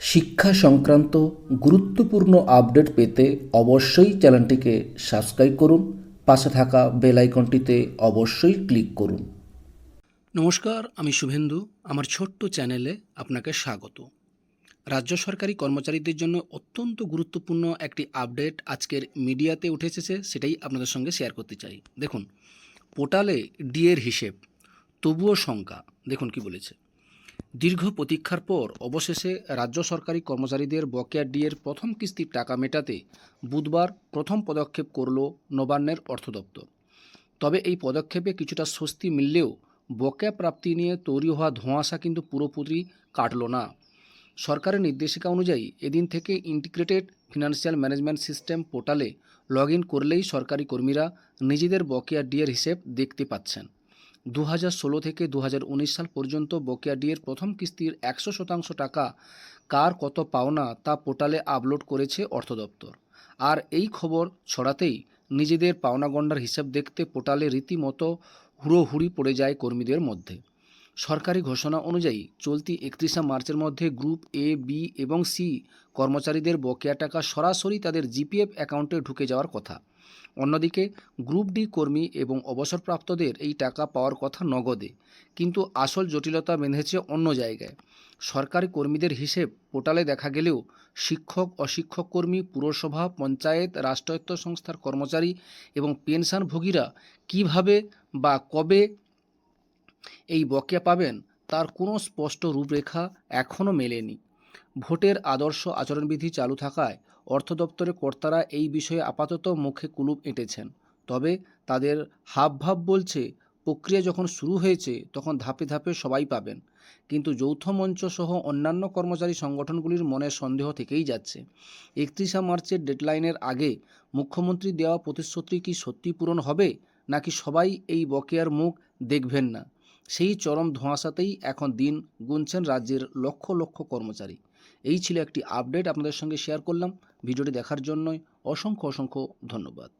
শিক্ষা সংক্রান্ত গুরুত্বপূর্ণ আপডেট পেতে অবশ্যই চ্যানেলটিকে সাবস্ক্রাইব করুন, পাশে থাকা বেল আইকনটিতে অবশ্যই ক্লিক করুন। নমস্কার, আমি শুভেন্দু। আমার ছোট্ট চ্যানেলে আপনাকে স্বাগত। রাজ্য সরকারি কর্মচারীদের জন্য অত্যন্ত গুরুত্বপূর্ণ একটি আপডেট আজকের মিডিয়াতে উঠে এসেছে, সেটাই আপনাদের সঙ্গে শেয়ার করতে চাই। দেখুন, পোর্টালে ডিএর হিসেব, তবুও শঙ্কা। দেখুন কি বলেছে। দীর্ঘ প্রতীক্ষার পর অবশেষে রাজ্য সরকারি কর্মচারীদের বকেয়া ডিএর প্রথম কিস্তির টাকা মেটাতে বুধবার প্রথম পদক্ষেপ করল নবান্নের অর্থ দপ্তর। তবে এই পদক্ষেপে কিছুটা স্বস্তি মিললেও বকেয়া প্রাপ্তি নিয়ে তৈরি হওয়া ধোঁয়াশা কিন্তু পুরোপুরি কাটল না। সরকারের নির্দেশিকা অনুযায়ী এদিন থেকে ইন্টিগ্রেটেড ফিনান্সিয়াল ম্যানেজমেন্ট সিস্টেম পোর্টালে লগ ইন করলেই সরকারি কর্মীরা নিজেদের বকেয়া ডিএর হিসেব দেখতে পাচ্ছেন। 2016 থেকে 2019 সাল পর্যন্ত বকেয়া ডিএর প্রথম কিস্তির 100% টাকা কার কত পাওনা তা পোর্টালে আপলোড করেছে অর্থ দপ্তর। আর এই খবর ছড়াতেই নিজেদের পাওনা গণ্ডার হিসাব দেখতে পোর্টালে রীতিমতো হুড়োহুড়ি পড়ে যায় কর্মীদের মধ্যে। সরকারি ঘোষণা অনুযায়ী চলতি 31শে মার্চের মধ্যে গ্রুপ এ, বি এবং সি কর্মচারীদের বকেয়া টাকা সরাসরি তাদের জিপিএফ অ্যাকাউন্টে ঢুকে যাওয়ার কথা। অন্যদিকে গ্রুপ ডি কর্মী এবং অবসরপ্রাপ্তদের এই টাকা পাওয়ার কথা নগদে, কিন্তু আসল জটিলতা বেঁধেছে অন্য জায়গায়। সরকারি কর্মীদের হিসেব পোর্টালে দেখা গেলেও শিক্ষক, অশিক্ষক কর্মী, পুরসভা, পঞ্চায়েত, রাষ্ট্রায়ত্ত সংস্থার কর্মচারী এবং পেনশনভোগীরা কিভাবে বা কবে এই বকেয়া পাবেন তার কোনো স্পষ্ট রূপরেখা এখনও মেলেনি। ভোটের আদর্শ আচরণবিধি চালু থাকায় অর্থ দপ্তরের কর্তারা এই বিষয়ে আপাতত মুখে কুলুপ এঁটেছেন। তবে তাদের হাবভাব বলছে প্রক্রিয়া যখন শুরু হয়েছে তখন ধাপে ধাপে সবাই পাবেন। কিন্তু যৌথ মঞ্চ সহ অন্যান্য কর্মচারী সংগঠনগুলির মনে সন্দেহ থেকেই যাচ্ছে। 31শে মার্চের ডেডলাইনের আগে মুখ্যমন্ত্রী দেওয়া প্রতিশ্রুতি কি সত্যি পূরণ হবে, নাকি সবাই এই বকেয়ার মুখ দেখবেন না? সেই চরম ধোঁয়াশাতেই এখন দিন গুনছেন রাজ্যের লক্ষ লক্ষ কর্মচারী। এই ছিল একটি আপডেট আপনাদের সঙ্গে শেয়ার করলাম। ভিডিওটি দেখার জন্য অসংখ্য অসংখ্য ধন্যবাদ।